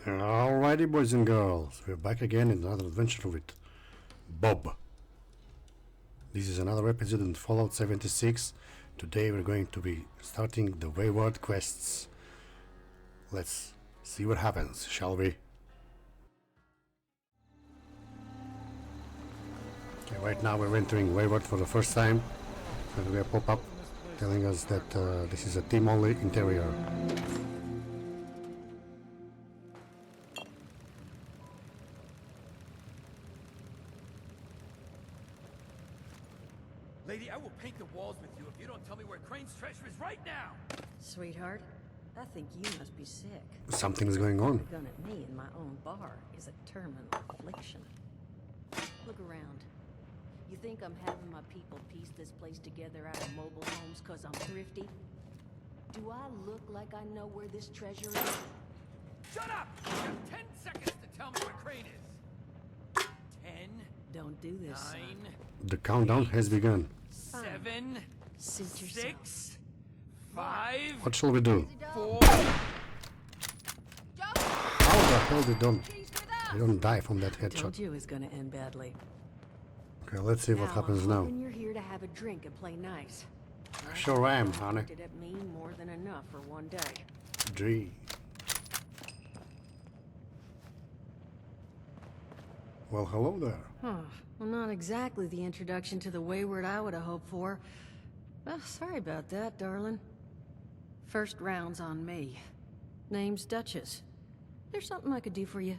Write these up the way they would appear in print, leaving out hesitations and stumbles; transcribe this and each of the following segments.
Alrighty, boys and girls, we're back again in another adventure with Bob. This is another episode in Fallout 76. Today we're going to be starting the Wayward quests. Let's see what happens, shall we? Okay, right now we're entering Wayward for the first time. And we have a pop-up telling us that this is a team-only interior. Lady, I will paint the walls with you if you don't tell me where Crane's treasure is right now! Sweetheart, I think you must be sick. Something's going on. The gun at me in my own bar is a terminal affliction. Look around. You think I'm having my people piece this place together out of mobile homes because I'm thrifty? Do I look like I know where this treasure is? Shut up! You have 10 seconds to tell me where Crane is! 10. Don't do this, 9. The countdown has begun. 7. Suit yourself. 6. 5. What shall we do? 4. How the hell they don't die from that Told headshot? you it was gonna end badly. Okay, let's see what happens I'm now. hoping you're here to have a drink and play nice. Sure am, honey. Did at me more than enough for one day. Gee. Well, hello there. Huh. Well, not exactly the introduction to the Wayward I would have hoped for. Oh, sorry about that, darling. First round's on me. Name's Duchess. There's something I could do for you.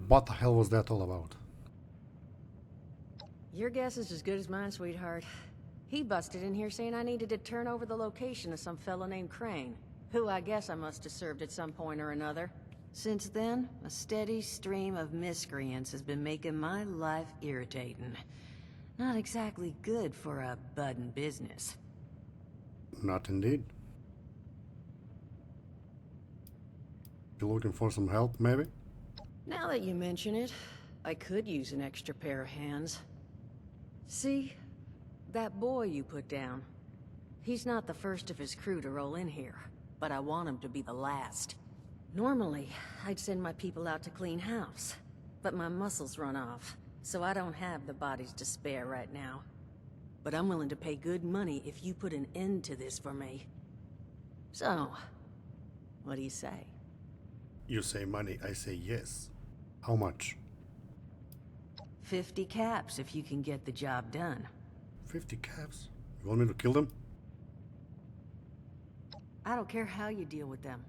What the hell was that all about? Your guess is as good as mine, sweetheart. He busted in here saying I needed to turn over the location of some fellow named Crane, who I guess I must have served at some point or another. Since then, a steady stream of miscreants has been making my life irritating. Not exactly good for a budding business. Not indeed. You looking for some help, maybe? Now that you mention it, I could use an extra pair of hands. See? That boy you put down. He's not the first of his crew to roll in here, but I want him to be the last. Normally, I'd send my people out to clean house, but my muscles run off, so I don't have the bodies to spare right now. But I'm willing to pay good money if you put an end to this for me. So, what do you say? You say money, I say yes. How much? 50 caps if you can get the job done. 50 caps? You want me to kill them? I don't care how you deal with them.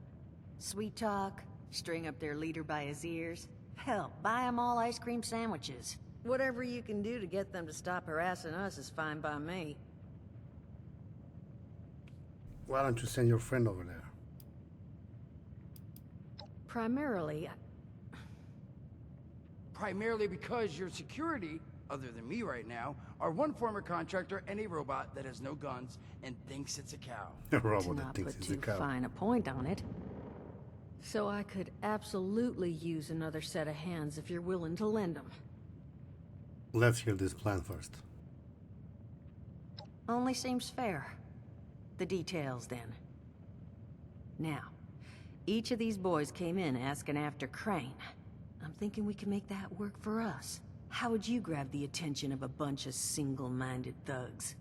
Sweet talk, string up their leader by his ears. Hell, buy them all ice cream sandwiches. Whatever you can do to get them to stop harassing us is fine by me. Why don't you send your friend over there? Primarily because your security, other than me right now, are one former contractor and a robot that has no guns and thinks it's a cow. A to robot that not thinks put he's a too cow. fine a point on it. So I could absolutely use another set of hands if you're willing to lend them. Let's hear this plan first. Only seems fair. The details, then. Now, each of these boys came in asking after Crane. I'm thinking we can make that work for us. How would you grab the attention of a bunch of single-minded thugs?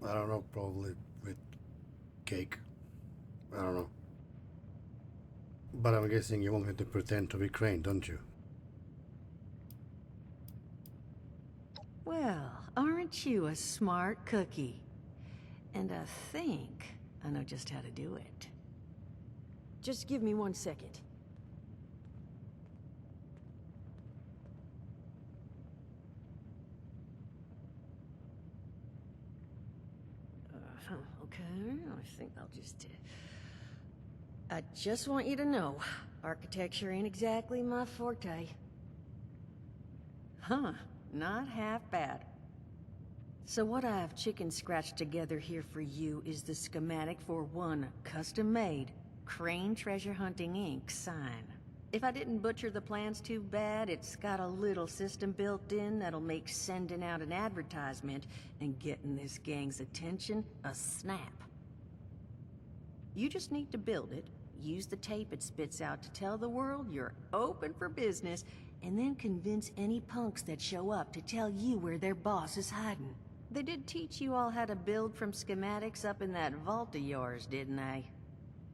I don't know, probably with cake. I don't know. But I'm guessing you want me to pretend to be Crane, don't you? Well, aren't you a smart cookie? And I think I know just how to do it. Just give me 1 second. Okay, I think I'll just... I just want you to know, architecture ain't exactly my forte. Huh, not half bad. So what I've chicken scratched together here for you is the schematic for one custom-made Crane Treasure Hunting Inc. sign. If I didn't butcher the plans too bad, it's got a little system built in that'll make sending out an advertisement and getting this gang's attention a snap. You just need to build it, use the tape it spits out to tell the world you're open for business, and then convince any punks that show up to tell you where their boss is hiding. They did teach you all how to build from schematics up in that vault of yours, didn't they?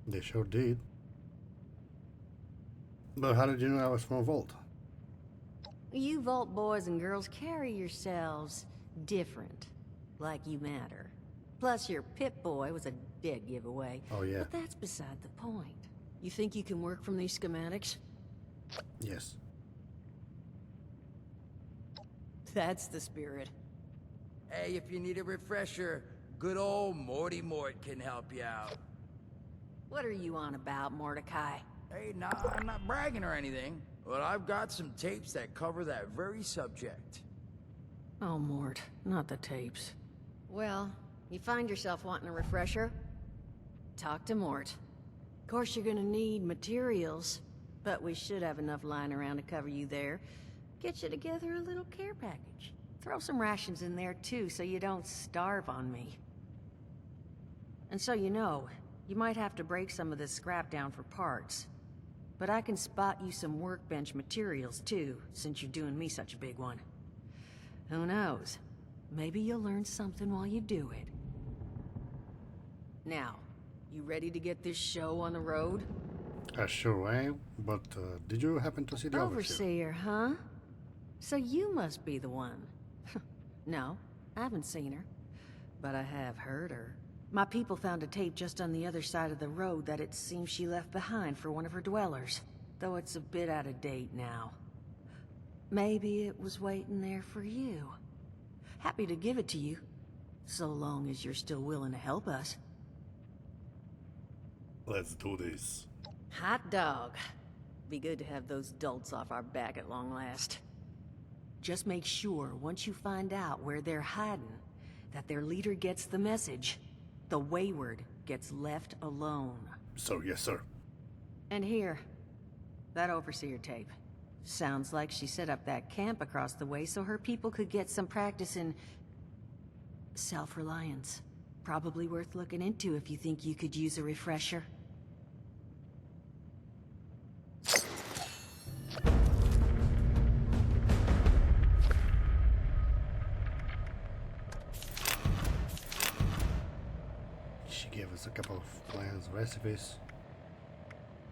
They sure did. But how did you know I was from a vault? You vault boys and girls carry yourselves different, like you matter. Plus, your Pip-Boy was a dead giveaway. Oh, yeah. But that's beside the point. You think you can work from these schematics? Yes. That's the spirit. Hey, if you need a refresher, good old Morty Mort can help you out. What are you on about, Mordecai? Hey, nah, I'm not bragging or anything, but I've got some tapes that cover that very subject. Oh, Mort, not the tapes. Well, you find yourself wanting a refresher? Talk to Mort. Of course, you're gonna need materials, but we should have enough lying around to cover you there. Get you together a little care package. Throw some rations in there, too, so you don't starve on me. And so you know, you might have to break some of this scrap down for parts. But I can spot you some workbench materials, too, since you're doing me such a big one. Who knows? Maybe you'll learn something while you do it. Now, you ready to get this show on the road? Sure am, but did you happen to see the Overseer, huh? So you must be the one. No, I haven't seen her. But I have heard her. My people found a tape just on the other side of the road that it seems she left behind for one of her dwellers. Though it's a bit out of date now. Maybe it was waiting there for you. Happy to give it to you, so long as you're still willing to help us. Let's do this. Hot dog. Be good to have those dolts off our back at long last. Just make sure, once you find out where they're hiding, that their leader gets the message. The Wayward gets left alone. So, yes, sir. And here, that Overseer tape. Sounds like she set up that camp across the way so her people could get some practice in self-reliance. Probably worth looking into if you think you could use a refresher. She gave us a couple of plans, recipes.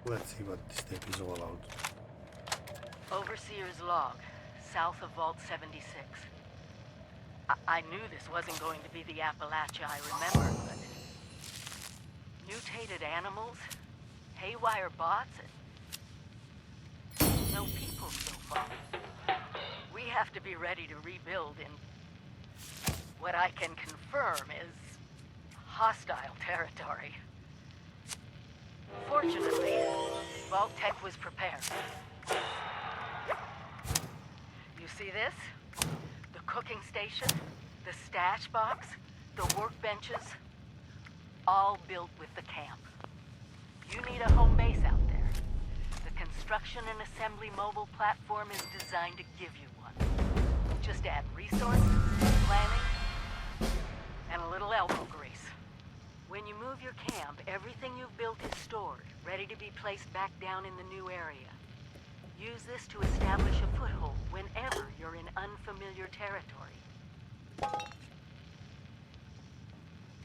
Let's see what this tape is all about. Overseer's log, south of Vault 76. I knew this wasn't going to be the Appalachia I remembered, but... mutated animals, haywire bots, and... no people so far. We have to be ready to rebuild in... what I can confirm is... hostile territory. Fortunately, Vault Tech was prepared. You see this? The cooking station, the stash box, the workbenches, all built with the camp. You need a home base out there. The construction and assembly mobile platform is designed to give you one. Just add resources, planning, and a little elbow grease. When you move your camp, everything you've built is stored, ready to be placed back down in the new area. Use this to establish a foothold whenever you're in unfamiliar territory.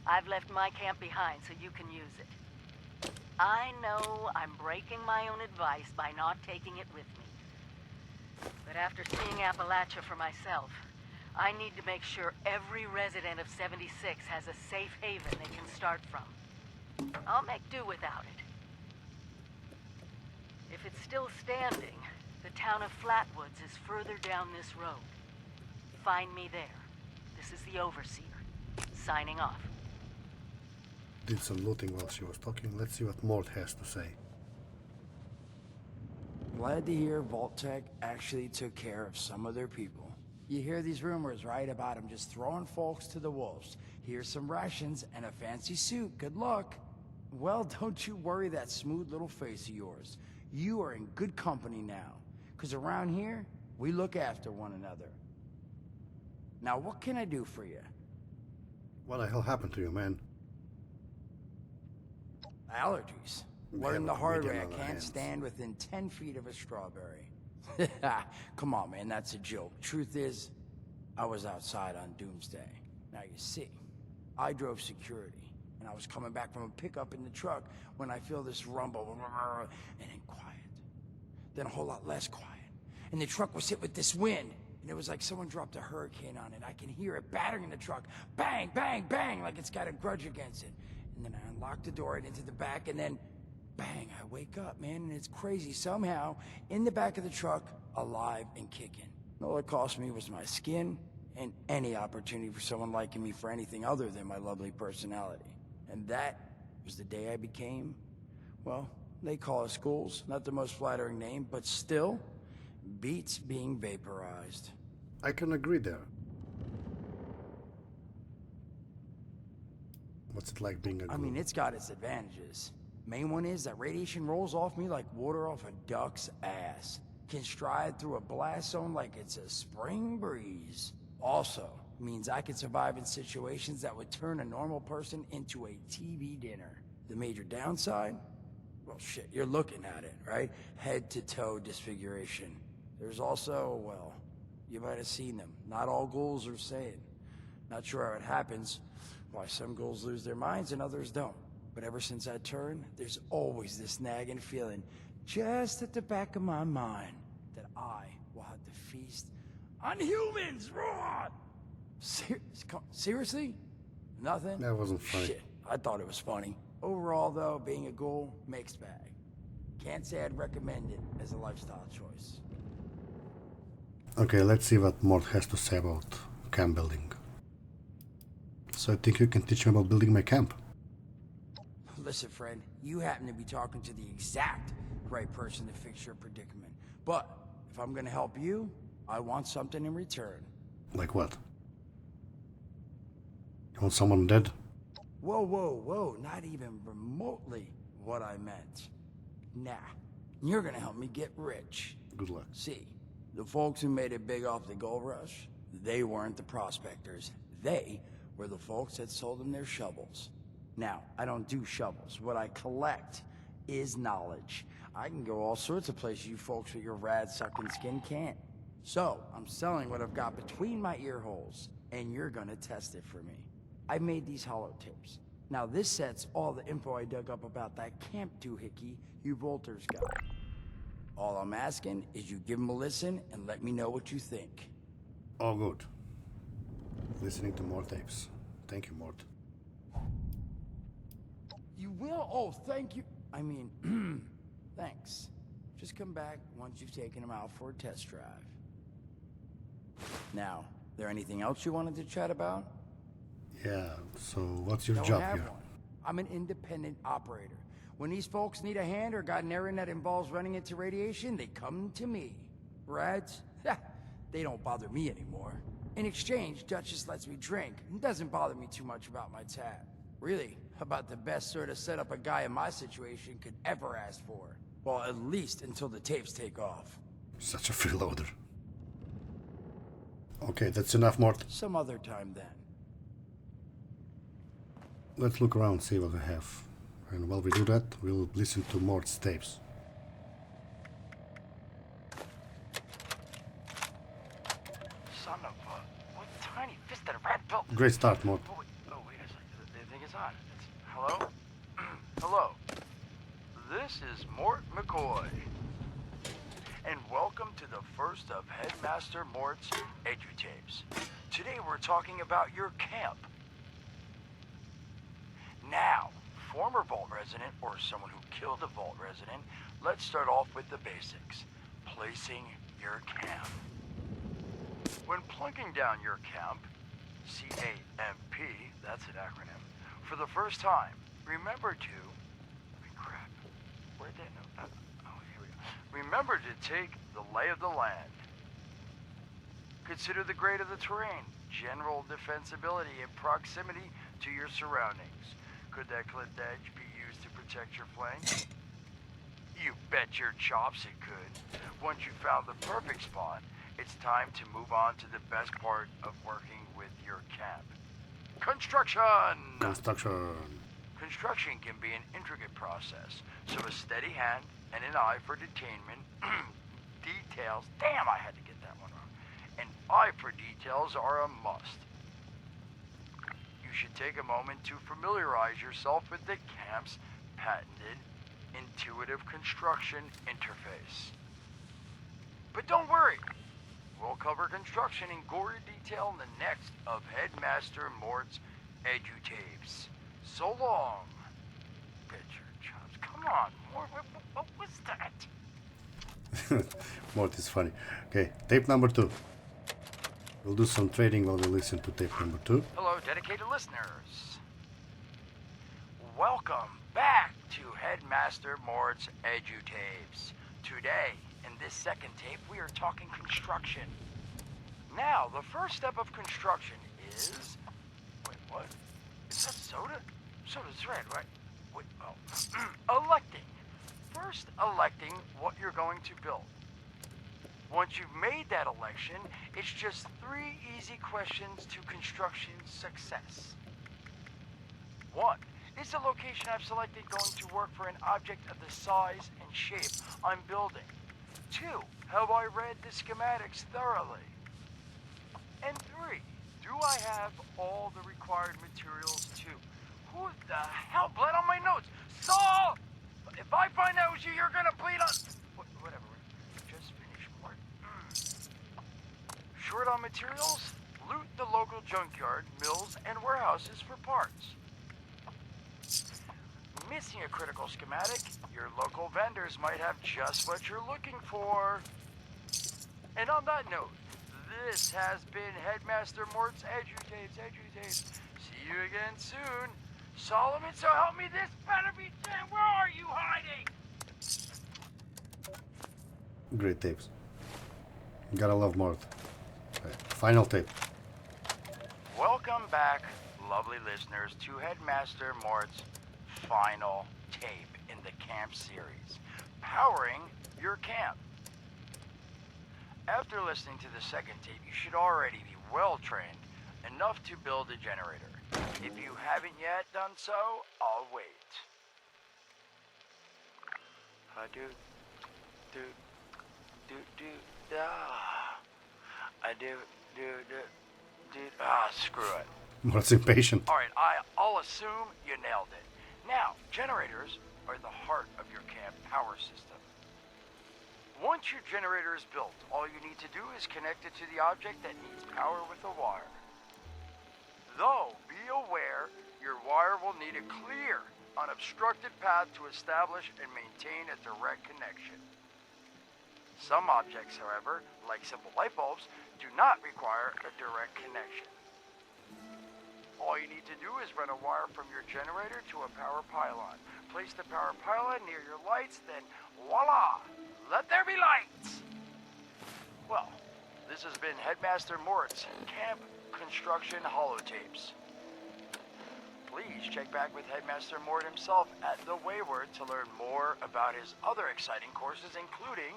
I've left my camp behind so you can use it. I know I'm breaking my own advice by not taking it with me. But after seeing Appalachia for myself, I need to make sure every resident of 76 has a safe haven they can start from. I'll make do without it. If it's still standing, the town of Flatwoods is further down this road. Find me there. This is the Overseer. Signing off. Did some looting while she was talking. Let's see what Mort has to say. Glad to hear Vault Tech actually took care of some of their people. You hear these rumors, right, about them just throwing folks to the wolves. Here's some rations and a fancy suit. Good luck. Well, don't you worry that smooth little face of yours. You are in good company now. Because around here, we look after one another. Now, what can I do for you? What the hell happened to you, man? Allergies. Learned the but hard media way. I on our can't hands. stand within 10 feet of a strawberry. Come on, man, that's a joke. Truth is, I was outside on Doomsday. Now you see, I drove security, and I was coming back from a pickup in the truck when I feel this rumble, and then quiet. Then a whole lot less quiet. And the truck was hit with this wind, and it was like someone dropped a hurricane on it. I can hear it battering in the truck. Bang, bang, bang, like it's got a grudge against it. And then I unlocked the door and into the back, and then bang, I wake up, man, and it's crazy. Somehow, in the back of the truck, alive and kicking. All it cost me was my skin and any opportunity for someone liking me for anything other than my lovely personality. And that was the day I became, well, they call us schools. Not the most flattering name, but still, beats being vaporized. I can agree there. What's it like being a I mean, it's got its advantages. Main one is that radiation rolls off me like water off a duck's ass. Can stride through a blast zone like it's a spring breeze. Also, means I can survive in situations that would turn a normal person into a TV dinner. The major downside? Well, shit, you're looking at it, right? Head to toe disfiguration. There's also, well, you might have seen them. Not all ghouls are sane. Not sure how it happens, why some ghouls lose their minds and others don't. But ever since I turned, there's always this nagging feeling just at the back of my mind that I will have to feast on humans, raw! Seriously? Nothing? That wasn't funny. Shit, I thought it was funny. Overall, though, being a ghoul, mixed bag. Can't say I'd recommend it as a lifestyle choice. Okay, let's see what Mort has to say about camp building. So I think you can teach me about building my camp. Listen, friend, you happen to be talking to the exact right person to fix your predicament. But if I'm gonna help you, I want something in return. Like what? You want someone dead? Whoa, whoa, whoa, not even remotely what I meant. Nah, you're gonna help me get rich. Good luck. See, the folks who made it big off the gold rush, they weren't the prospectors. They were the folks that sold them their shovels. Now, I don't do shovels. What I collect is knowledge. I can go all sorts of places you folks with your rad-sucking skin can't. So, I'm selling what I've got between my ear holes, and you're gonna test it for me. I made these holotapes. Now, this sets all the info I dug up about that camp doohickey you Volters got. All I'm asking is you give them a listen and let me know what you think. Oh, good. Listening to more tapes. Thank you, Mort. You will? Oh, thank you. I mean, thanks. Just come back once you've taken them out for a test drive. Now, there anything else you wanted to chat about? Yeah, so what's your Don't job have here? one. I'm an independent operator. When these folks need a hand or got an errand that involves running into radiation, they come to me. Rads? They don't bother me anymore. In exchange, Duchess lets me drink and doesn't bother me too much about my tab. Really, about the best sort of setup a guy in my situation could ever ask for. Well, at least until the tapes take off. Such a freeloader. Okay, that's enough, Mort. Some other time then. Let's look around, see what we have. And while we do that, we'll listen to Mort's tapes. Son of a... What tiny fisted rat built... Great start, Mort. Oh, wait a second. The thing is on. Hello? Hello. This is Mort McCoy. And welcome to the first of Headmaster Mort's EduTapes. Today we're talking about your camp. Now, former Vault resident or someone who killed a Vault resident, let's start off with the basics. Placing your camp. When plunking down your camp, C-A-M-P, that's an acronym, for the first time, remember to... crap. Where'd that note? Oh, here we go. Remember to take the lay of the land. Consider the grade of the terrain, general defensibility, and proximity to your surroundings. Could that clipped edge be used to protect your flank? You bet your chops it could. Once you found the perfect spot, it's time to move on to the best part of working with your camp. Construction! Construction. Construction can be an intricate process, so a steady hand and an eye for detainment, details, damn, I had to get that one wrong. An eye for details are a must. You should take a moment to familiarize yourself with the camp's patented intuitive construction interface. But don't worry, we'll cover construction in gory detail in the next of Headmaster Mort's edutapes. So long, picture chops. Come on, Mort, what was that? Mort is funny. Okay, tape number 2. We'll do some trading while we listen to tape number 2. Hello, dedicated listeners. Welcome back to Headmaster Mort's edutapes. Today, in this second tape, we are talking construction. Now, the first step of construction is... Wait, what? Is that soda? Soda's red, right? Wait, oh. Electing. First, electing what you're going to build. Once you've made that election, it's just 3 easy questions to construction success. 1. Is the location I've selected going to work for an object of the size and shape I'm building? 2. Have I read the schematics thoroughly? And 3. Do I have all the required materials too? Who the hell bled on my notes? Saul! If I find out it was you, you're gonna bleed on... Whatever. Just finish, Mort. Short on materials? Loot the local junkyard, mills, and warehouses for parts. Missing a critical schematic? Your local vendors might have just what you're looking for. And on that note, this has been Headmaster Mort's edutapes. See you again soon. Solomon, so help me, this better be Sam. Where are you hiding? Great tapes. Gotta love Mort. Okay, final tape. Welcome back, lovely listeners, to Headmaster Mort's final tape in the camp series, powering your camp. After listening to the second tape, you should already be well trained enough to build a generator. If you haven't yet done so, I'll wait. Screw it. Mort's impatient. Alright, I'll assume you nailed it. Now, generators are the heart of your camp power system. Once your generator is built, all you need to do is connect it to the object that needs power with a wire. Though, be aware, your wire will need a clear, unobstructed path to establish and maintain a direct connection. Some objects, however, like simple light bulbs, do not require a direct connection. All you need to do is run a wire from your generator to a power pylon. Place the power pylon near your lights, then voila! Let there be lights! Well, this has been Headmaster Mort's Camp Construction Holotapes. Please check back with Headmaster Mort himself at the Wayward to learn more about his other exciting courses, including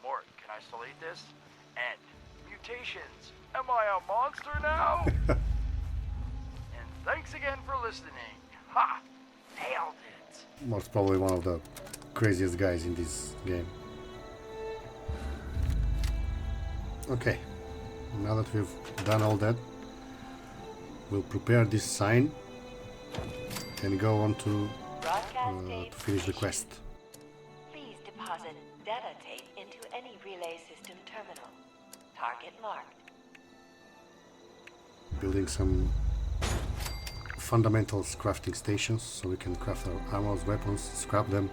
Mort, can I still eat this? And mutations. Am I a monster now? And thanks again for listening. Ha! Nailed it! Mort's probably one of the craziest guys in this game. Okay, now that we've done all that, we'll prepare this sign and go on to finish the quest. Please deposit data tape into any relay system terminal. Target marked. Building some fundamentals crafting stations so we can craft our armor, weapons, scrap them.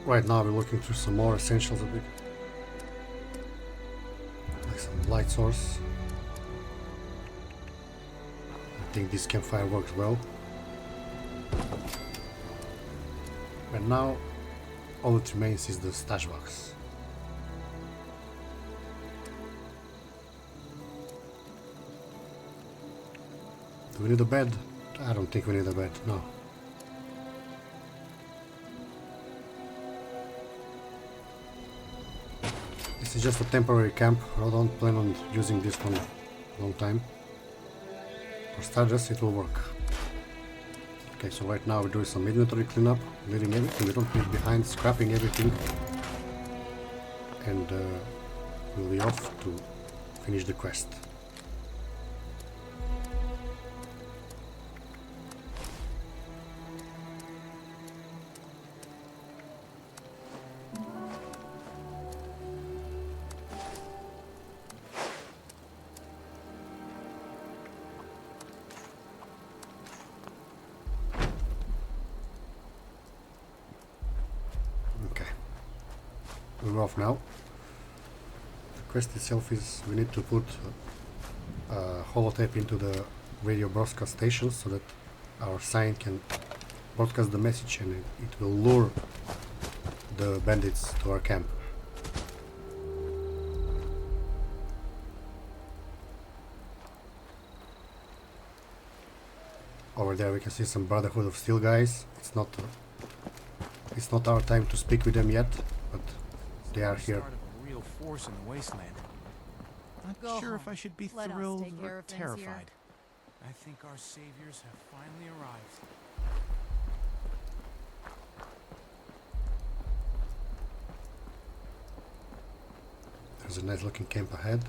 Right now we're looking through some more essentials a bit. Like some light source. I think this campfire works well. And now all that remains is the stash box. Do we need a bed? I don't think we need a bed, no. This is just a temporary camp. I don't plan on using this one long time. For starters, it will work. Okay, so right now we're doing some inventory cleanup, leaving everything we don't leave behind, scrapping everything, and we'll be off to finish the quest. We're off now. The quest itself is we need to put holotape into the radio broadcast station so that our sign can broadcast the message and it will lure the bandits to our camp. Over there we can see some Brotherhood of Steel guys. It's not our time to speak with them yet, but they are here. Start of a real force in the wasteland. Not Go sure if home. I should be Let us thrilled take care or of things here. terrified. I think our saviors have finally arrived. There's a nice looking camp ahead.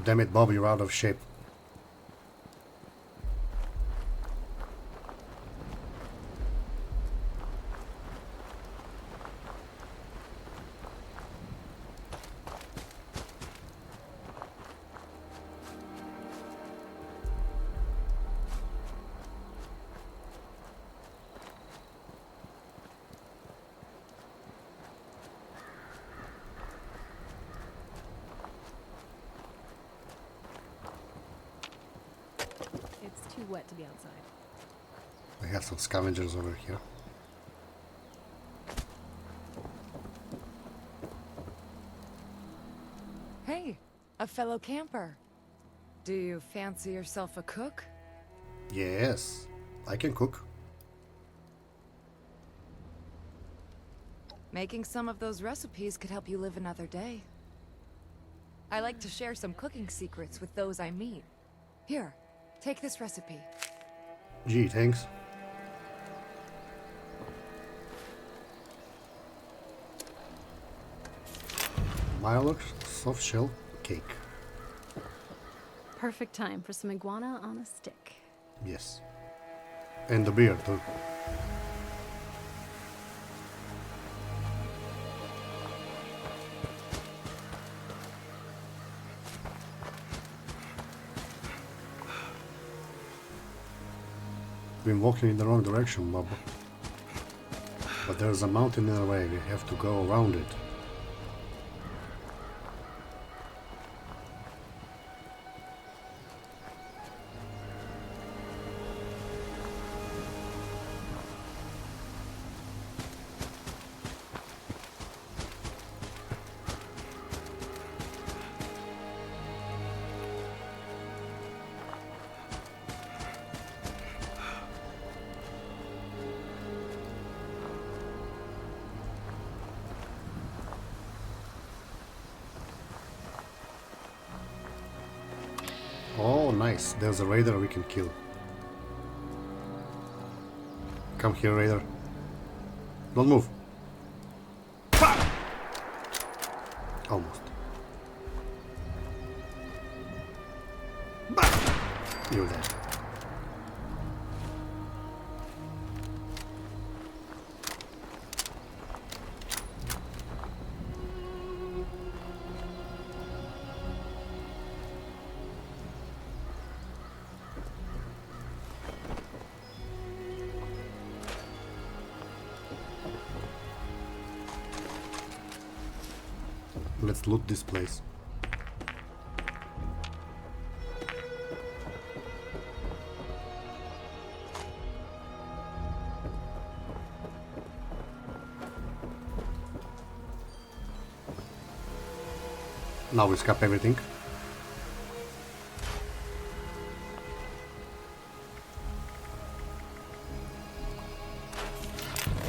Damn it, Bob, you're out of shape. It's too wet to be outside. We have some scavengers over here. Hey, a fellow camper. Do you fancy yourself a cook? Yes, I can cook. Making some of those recipes could help you live another day. I like to share some cooking secrets with those I meet. Here, take this recipe. Gee, thanks. Mild soft shell cake. Perfect time for some iguana on a stick. Yes. And the beer too. Been walking in the wrong direction, Bob. But there's a mountain in the way, we have to go around it. Oh, nice. There's a raider we can kill. Come here, raider. Don't move. Almost. You're dead. Let's loot this place. Now we scrap everything.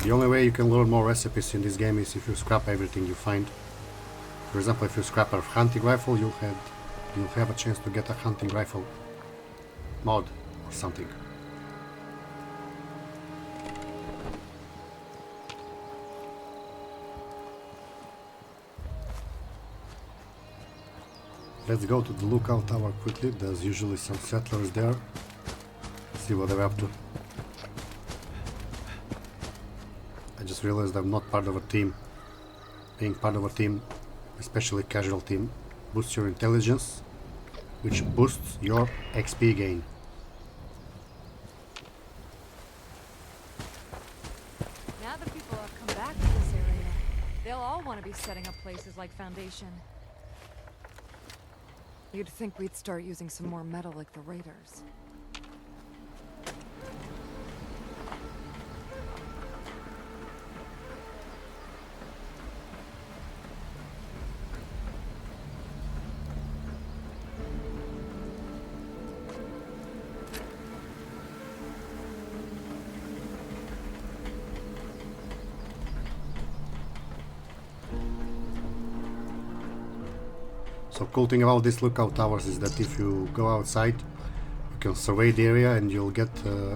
The only way you can learn more recipes in this game is if you scrap everything you find. For example, if you scrap a hunting rifle, you'll have a chance to get a hunting rifle mod or something. Let's go to the lookout tower quickly. There's usually some settlers there. See what they're up to. I just realized I'm not part of a team. Being part of a team, especially casual team, boosts your intelligence, which boosts your XP gain. Now that people have come back to this area, they'll all want to be setting up places like Foundation. You'd think we'd start using some more metal like the Raiders. So cool thing about these lookout towers is that if you go outside, you can survey the area and you'll get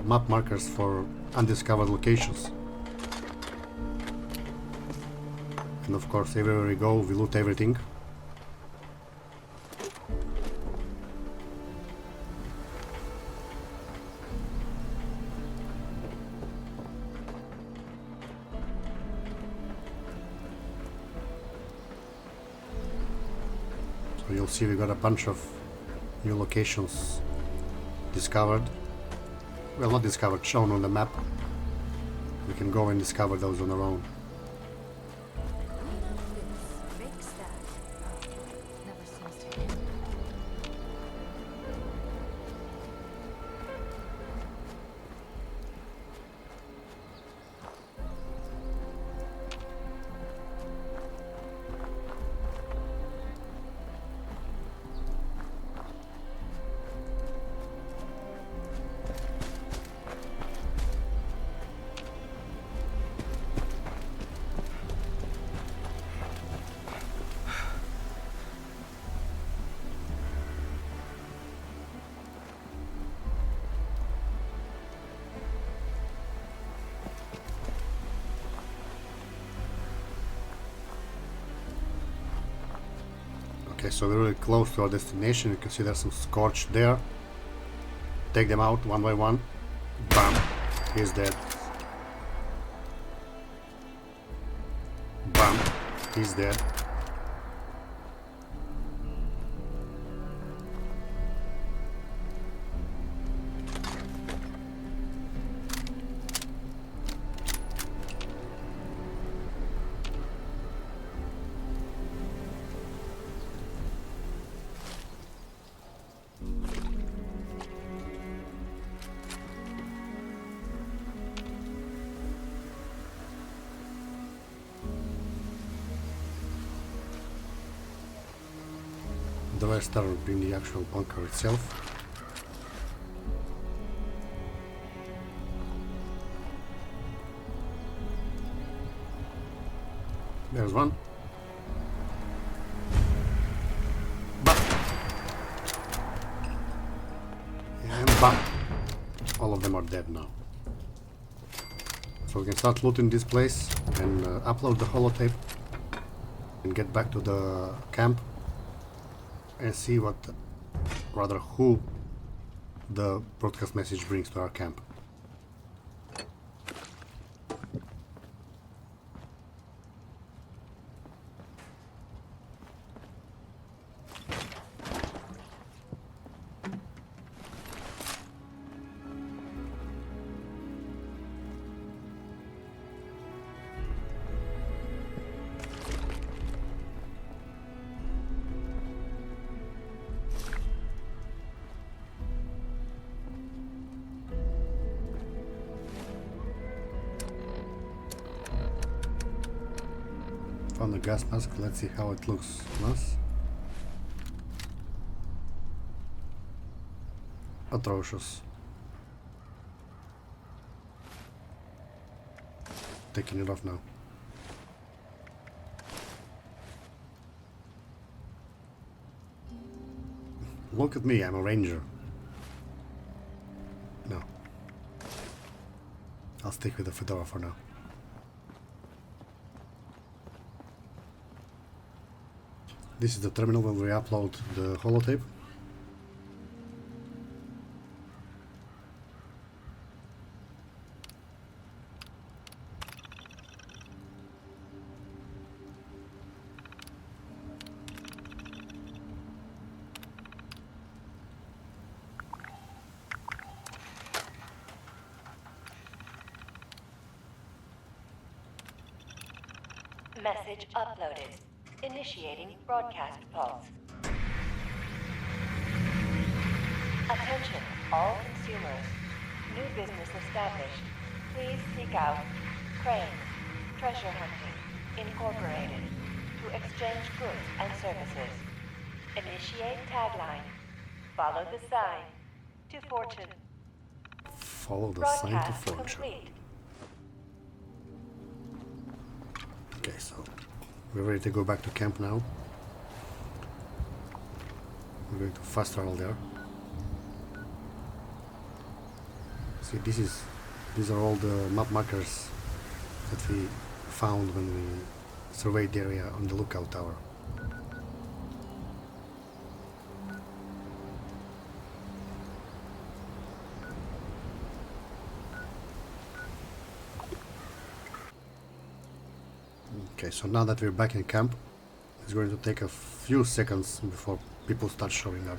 map markers for undiscovered locations. And of course, everywhere we go, we loot everything. So you'll see we got a bunch of new locations discovered. Well, not discovered, shown on the map. We can go and discover those on our own. Okay, so we're really close to our destination. You can see there's some scorched there. Take them out one by one. Bam! He's dead. Bam! He's dead. The rest are in the actual bunker itself. There's one. Bam! And bam! All of them are dead now. So we can start looting this place and upload the holotape and get back to the camp and see who the broadcast message brings to our camp. Found the gas mask, let's see how it looks. Nice. atrocious. Taking it off now. Look at me, I'm a ranger. No. I'll stick with the fedora for now. This is the terminal when we upload the holotape. Message uploaded. Initiating broadcast pulse. Attention, all consumers. New business established. Please seek out Crane Treasure Hunting Incorporated to exchange goods and services. Initiate tagline. Follow the sign to fortune. Follow the sign to Broadcast fortune. complete. Okay, so we're ready to go back to camp now. We're going to fast travel there. See, these are all the map markers that we found when we surveyed the area on the lookout tower. Okay, so now that we're back in camp, it's going to take a few seconds before people start showing up.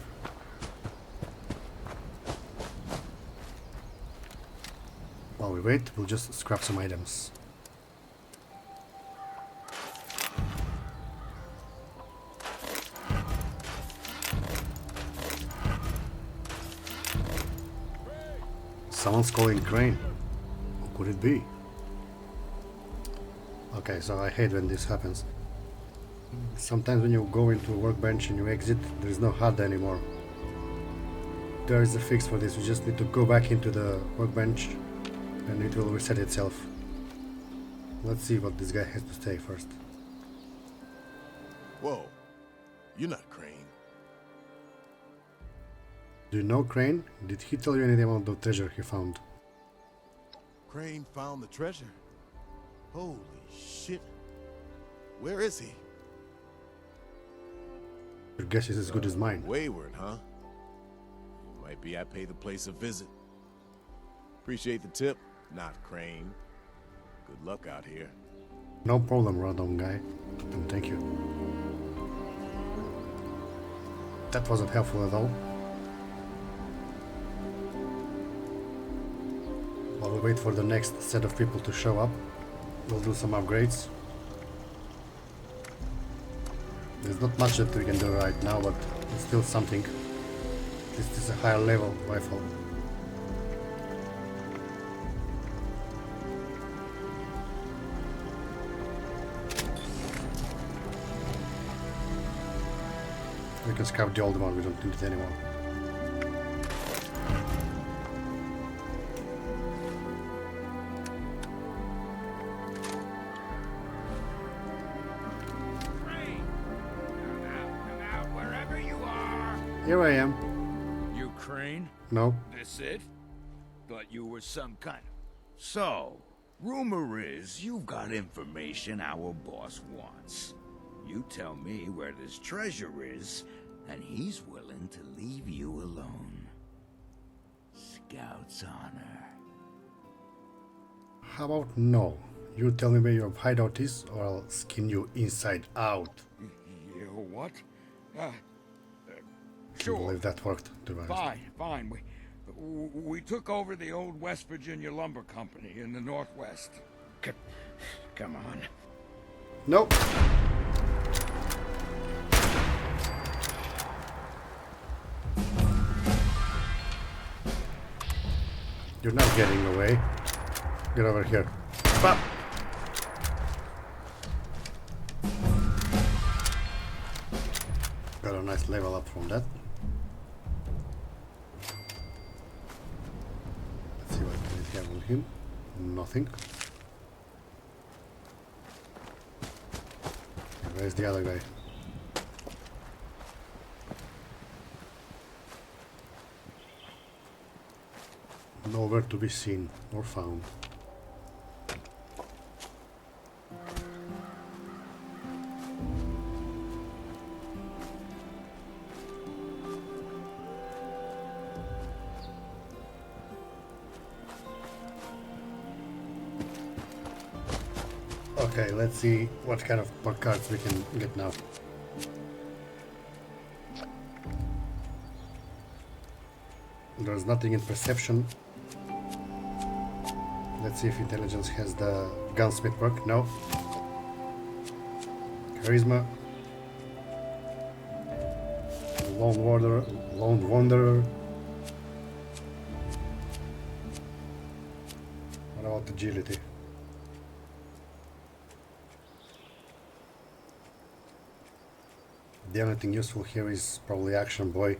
While we wait, we'll just scrap some items. Someone's calling Crane. Who could it be? Okay, so I hate when this happens. Sometimes when you go into a workbench and you exit, there is no HUD anymore. There is a fix for this. You just need to go back into the workbench and it will reset itself. Let's see what this guy has to say first. Whoa, you're not Crane. Do you know Crane? Did he tell you anything about the treasure he found? Crane found the treasure? Holy shit. Where is he? Your guess is as good as mine. Wayward, huh? Might be I pay the place a visit. Appreciate the tip, not Crane. Good luck out here. No problem, random guy. And thank you. That wasn't helpful at all. While we wait for the next set of people to show up, we'll do some upgrades. There's not much that we can do right now, but it's still something. This is a higher level rifle. We can scrap the old one, we don't need it anymore. Come out, wherever you are. Here I am. You Crane? No. This it? Thought you were some kind of... So, rumor is you've got information our boss wants. You tell me where this treasure is, and he's willing to leave you alone. Scout's honor. How about no? You tell me where your hideout is, or I'll skin you inside out. You what? I Sure. believe that worked, to be honest. Fine. We took over the old West Virginia Lumber Company in the Northwest. Come on. Nope. You're not getting away. Get over here. Bop. Got a nice level up from that. him. Nothing. Where's the other guy? Nowhere to be seen or found. Okay, let's see what kind of perk cards we can get now. There's nothing in perception. Let's see if intelligence has the gunsmith perk. No. Charisma. Lone wanderer. What about agility? The only thing useful here is probably Action Boy,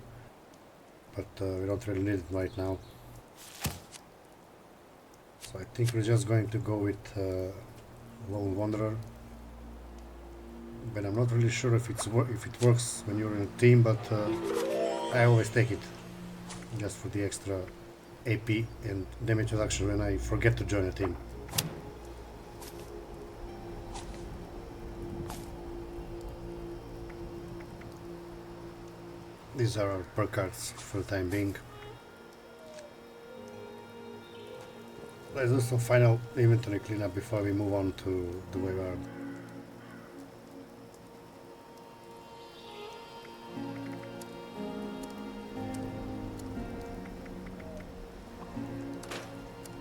but we don't really need it right now. So I think we're just going to go with Lone Wanderer. But I'm not really sure if it works when you're in a team, but I always take it just for the extra AP and damage reduction when I forget to join a team. These are our perk cards for the time being. Let's do some final inventory cleanup before we move on to the Wayward.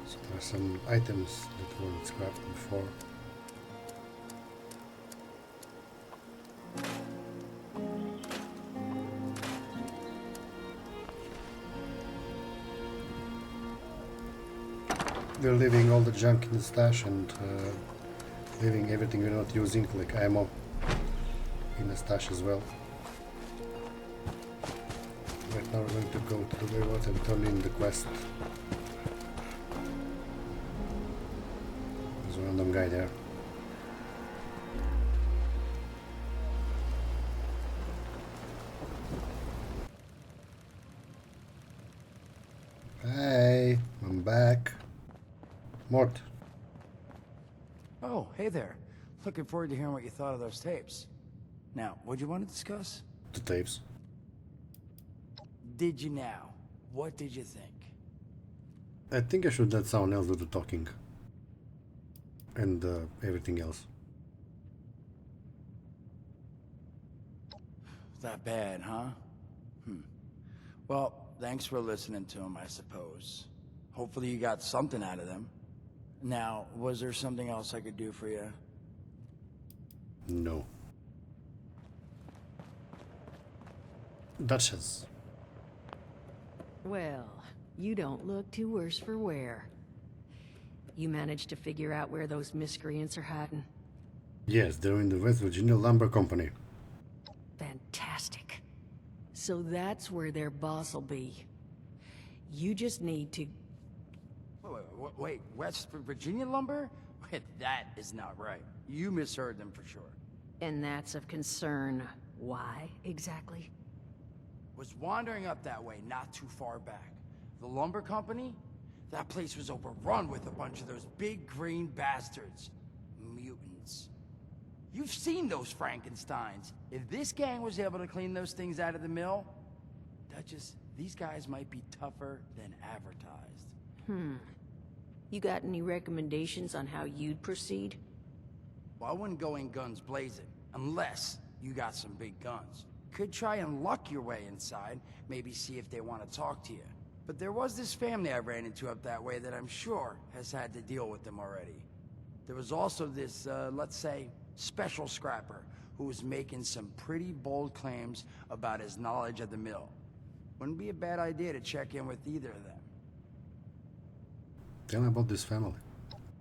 So there are some items that weren't scrapped before. We're leaving all the junk in the stash and leaving everything we're not using, like ammo, in the stash as well. Right now we're going to go to the Wayward and turn in the quest. There's a random guy there. Hey, I'm back. Mort. Oh, hey there. Looking forward to hearing what you thought of those tapes. Now, what'd you want to discuss? The tapes. Did you now? What did you think? I think I should let someone else do the talking. And everything else. That bad, huh? Well, thanks for listening to them, I suppose. Hopefully you got something out of them. Now, was there something else I could do for you? No. Duchess. Well, you don't look too worse for wear. You managed to figure out where those miscreants are hiding? Yes, they're in the West Virginia Lumber Company. Fantastic. So that's where their boss will be. You just need to... Wait, West Virginia lumber? That is not right. You misheard them for sure. And that's of concern. Why, exactly? Was wandering up that way not too far back. The lumber company? That place was overrun with a bunch of those big green bastards. Mutants. You've seen those Frankensteins. If this gang was able to clean those things out of the mill, Duchess, these guys might be tougher than advertised. You got any recommendations on how you'd proceed? Well, I wouldn't go in guns blazing, unless you got some big guns. Could try and luck your way inside, maybe see if they want to talk to you. But there was this family I ran into up that way that I'm sure has had to deal with them already. There was also this, let's say, special scrapper who was making some pretty bold claims about his knowledge of the mill. Wouldn't be a bad idea to check in with either of them. Tell me about this family.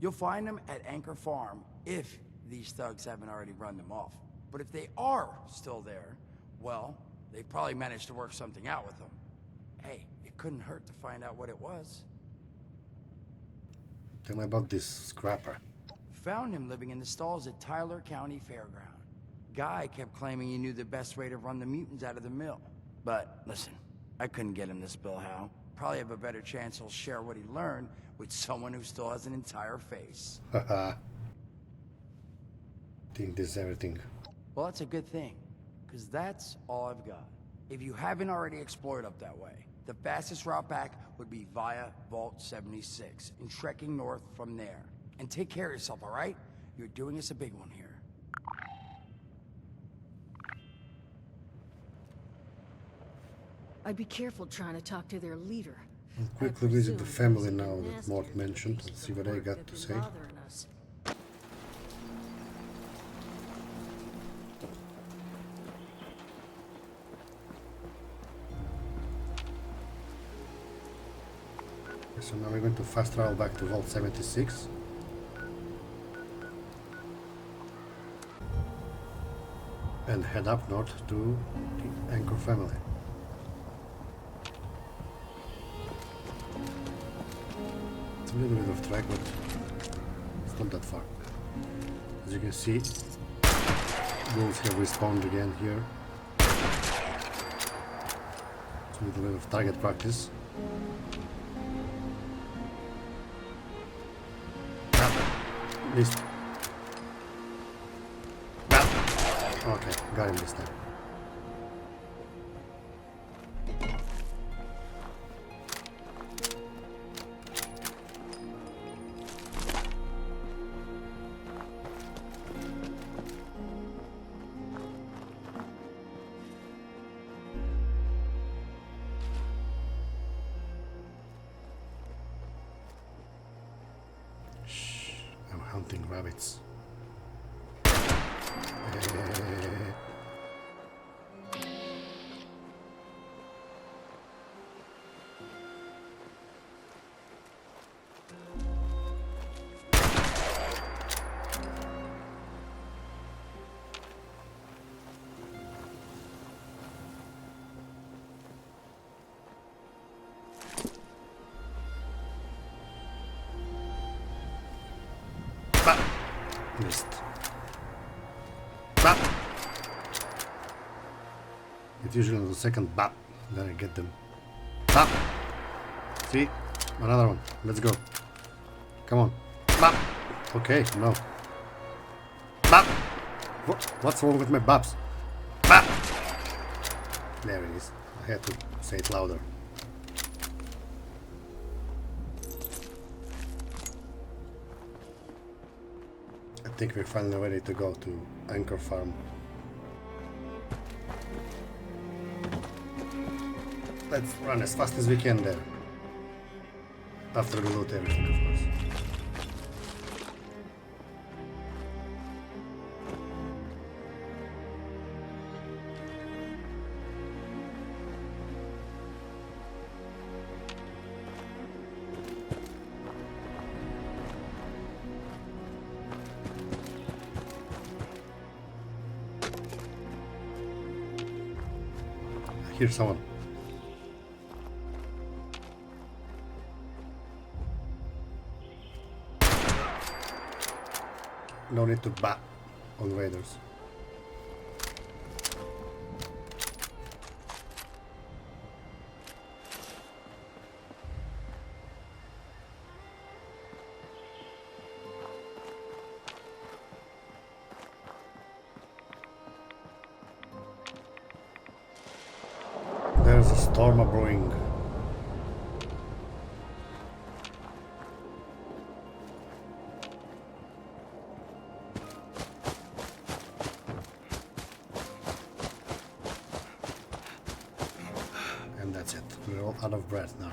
You'll find them at Anchor Farm, if these thugs haven't already run them off. But if they are still there, well, they probably managed to work something out with them. Hey, it couldn't hurt to find out what it was. Tell me about this scrapper. Found him living in the stalls at Tyler County Fairground. Guy kept claiming he knew the best way to run the mutants out of the mill. But listen, I couldn't get him to spill how. Probably have a better chance he'll share what he learned with someone who still has an entire face. Haha. Think this is everything. Well, that's a good thing, because that's all I've got. If you haven't already explored up that way, the fastest route back would be via Vault 76 and trekking north from there. And take care of yourself, all right? You're doing us a big one here. I'd be careful trying to talk to their leader. I'll quickly visit the family now that Mort mentioned and see what they got to say. So now we're going to fast travel back to Vault 76. And head up north to the Anchor family. It's a little bit of track, but it's not that far. As you can see, wolves have respawned again here. It's a little bit of target practice. Missed. Okay, got him this time. Shh, I'm hunting rabbits. Missed. Bap! It's usually on the second bap, then I get them. Bap! See? Another one. Let's go. Come on. Bap! Okay, no. Bap! What's wrong with my baps? Bap! There it is. I had to say it louder. I think we're finally ready to go to Anchor Farm. Let's run as fast as we can there. After we loot everything, of course. Here's someone. No need to bat on raiders. There's a storm brewing. And that's it. We're all out of breath now.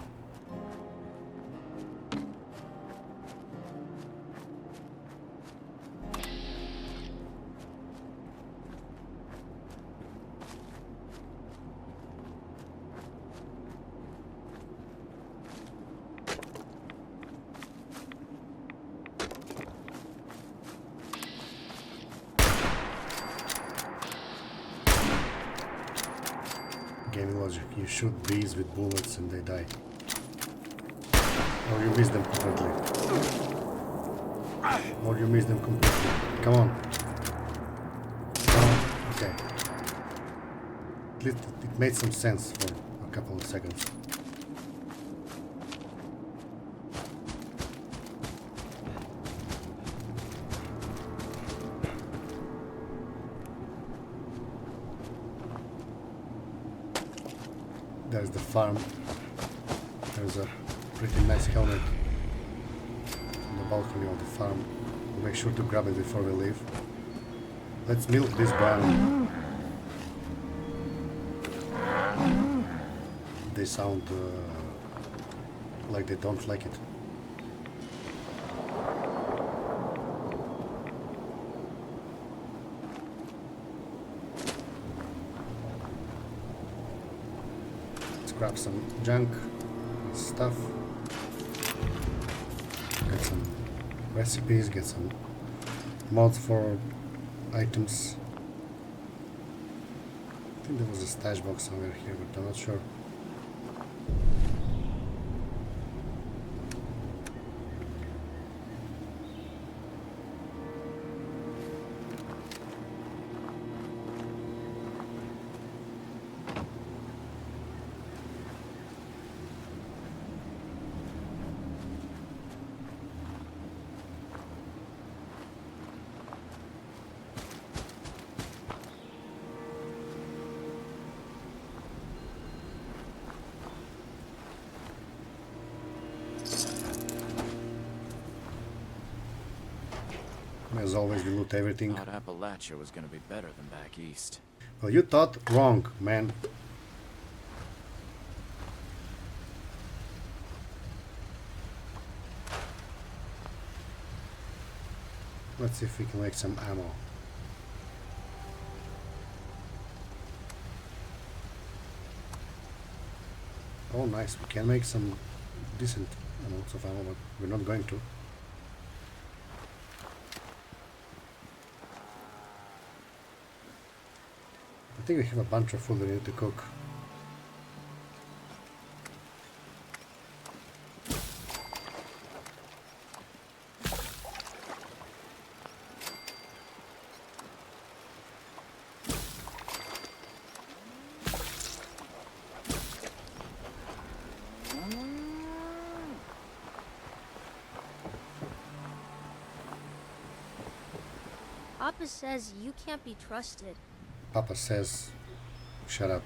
Gaming logic, you shoot bees with bullets and they die. Or you miss them completely. Or you miss them completely. Come on. Okay. At least it made some sense for a couple of seconds. There's the farm. There's a pretty nice helmet on the balcony of the farm. We'll make sure to grab it before we leave. Let's milk this barn. They sound like they don't like it. Grab some junk stuff, get some recipes, get some mods for items. I think there was a stash box somewhere here, but I'm not sure. As always, we loot everything. Thought Appalachia was gonna be better than back east. Well, you thought wrong, man. Let's see if we can make some ammo. Oh, nice. We can make some decent amounts of ammo, but we're not going to. I think we have a bunch of food we need to cook. Papa says you can't be trusted. Papa says, shut up.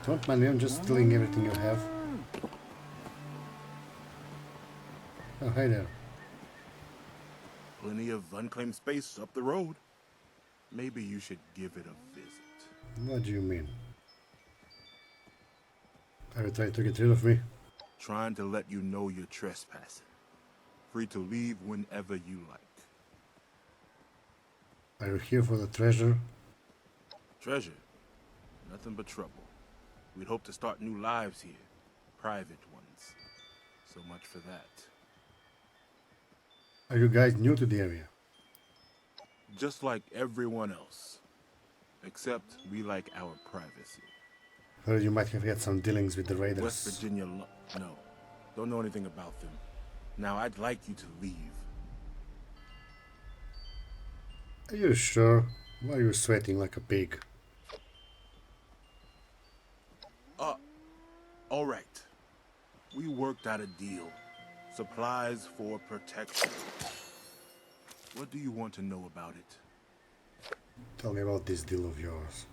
Don't mind me, I'm just stealing everything you have. Oh, hey there. Plenty of unclaimed space up the road. Maybe you should give it a visit. What do you mean? Are you trying to get rid of me? Trying to let you know you're trespassing. Free to leave whenever you like. Are you here for the treasure? Treasure? Nothing but trouble. We'd hope to start new lives here. Private ones. So much for that. Are you guys new to the area? Just like everyone else. Except we like our privacy. Heard you might have had some dealings with the raiders. West Virginia no. Don't know anything about them. Now I'd like you to leave. Are you sure? Why are you sweating like a pig? Alright. We worked out a deal. Supplies for protection. What do you want to know about it? Tell me about this deal of yours.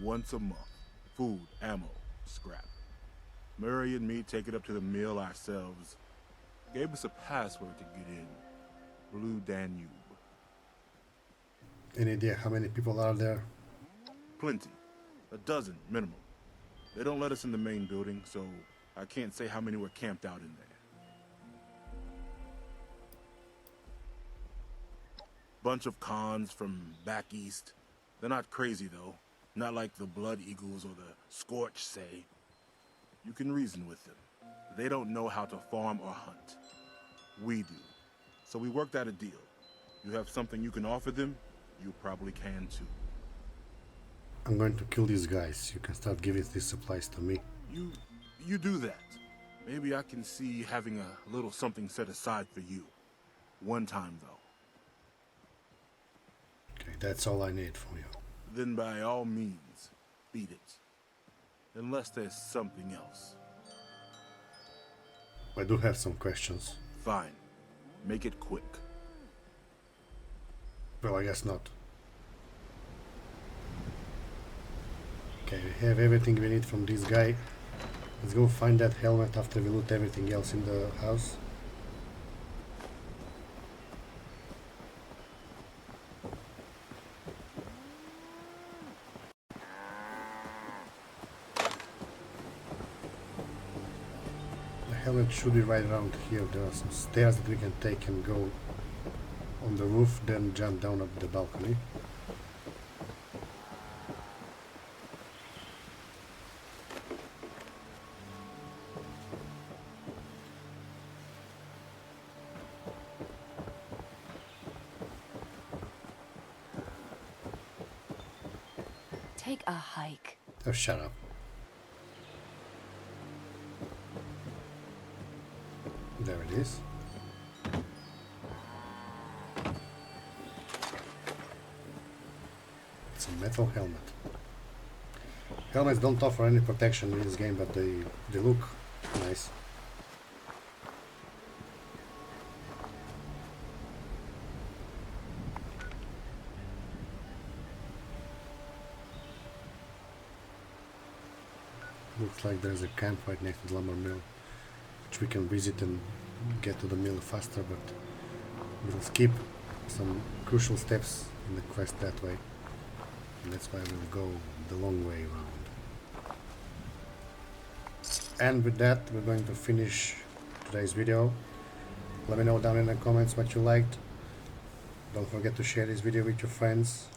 Once a month. Food, ammo, scrap. Murray and me take it up to the mill ourselves. Gave us a password to get in. Blue Danube. Any idea how many people are there? Plenty. A dozen, minimum. They don't let us in the main building, so I can't say how many were camped out in there. Bunch of cons from back east. They're not crazy, though. Not like the Blood Eagles or the Scorch say. You can reason with them. They don't know how to farm or hunt. We do. So we worked out a deal. You have something you can offer them, you probably can too. I'm going to kill these guys. You can start giving these supplies to me. You do that. Maybe I can see having a little something set aside for you. One time, though. Okay, that's all I need from you. Then by all means, beat it. Unless there's something else. I do have some questions. Fine. Make it quick. Well, I guess not. Okay, we have everything we need from this guy. Let's go find that helmet after we loot everything else in the house. The helmet should be right around here. There are some stairs that we can take and go on the roof, then jump down at the balcony. Take a hike. Oh, shut up. There it is. It's a metal helmet. Helmets don't offer any protection in this game, but they look nice. Looks like there's a camp right next to the lumber mill, which we can visit and get to the mill faster, but we'll skip some crucial steps in the quest that way. And that's why we'll go the long way around. And with that, we're going to finish today's video. Let me know down in the comments what you liked. Don't forget to share this video with your friends.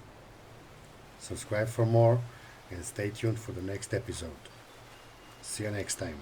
Subscribe for more and stay tuned for the next episode. See you next time.